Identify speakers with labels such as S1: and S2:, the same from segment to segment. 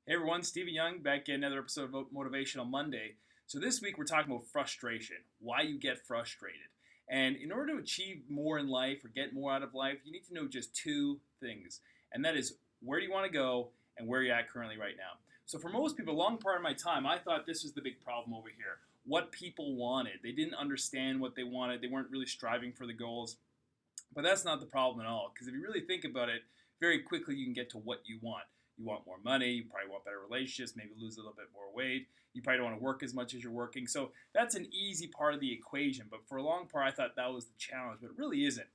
S1: Hey everyone, Stephen Young back in another episode of Motivational Monday. So this week we're talking about frustration, why you get frustrated. And in order to achieve more in life or get more out of life, you need to know just two things. And that is where do you want to go and where you're at currently right now. So for most people, a long part of my time, I thought this was the big problem over here. What people wanted. They didn't understand what they wanted. They weren't really striving for the goals. But that's not the problem at all, because if you really think about it, very quickly you can get to what you want. You want more money, you probably want better relationships, maybe lose a little bit more weight. You probably don't want to work as much as you're working. So that's an easy part of the equation. But for a long part, I thought that was the challenge, but it really isn't.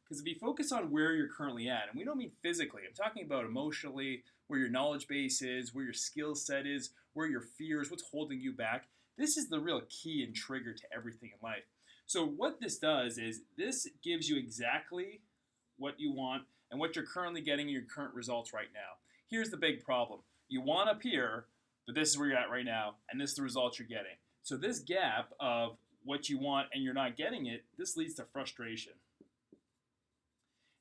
S1: Because if you focus on where you're currently at, and we don't mean physically, I'm talking about emotionally, where your knowledge base is, where your skill set is, where your fears, what's holding you back. This is the real key and trigger to everything in life. So what this does is this gives you exactly what you want and what you're currently getting in your current results right now. Here's the big problem. You want up here, but this is where you're at right now, and this is the results you're getting. So this gap of what you want and you're not getting it, this leads to frustration.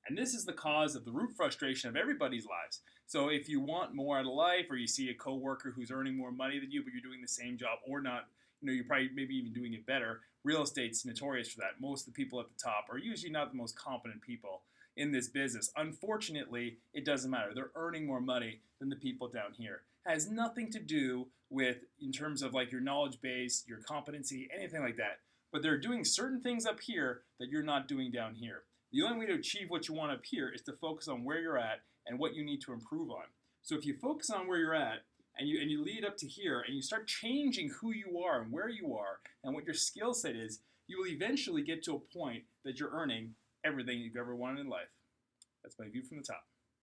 S1: And this is the cause of the root frustration of everybody's lives. So if you want more out of life, or you see a coworker who's earning more money than you, but you're doing the same job or not, you're probably maybe even doing it better. Real estate's notorious for that. Most of the people at the top are usually not the most competent people in this business. Unfortunately, it doesn't matter. They're earning more money than the people down here. It has nothing to do with, in terms of like your knowledge base, your competency, anything like that. But they're doing certain things up here that you're not doing down here. The only way to achieve what you want up here is to focus on where you're at and what you need to improve on. So if you focus on where you're at and you lead up to here and you start changing who you are and where you are and what your skill set is, you will eventually get to a point that you're earning everything you've ever wanted in life. That's my view from the top.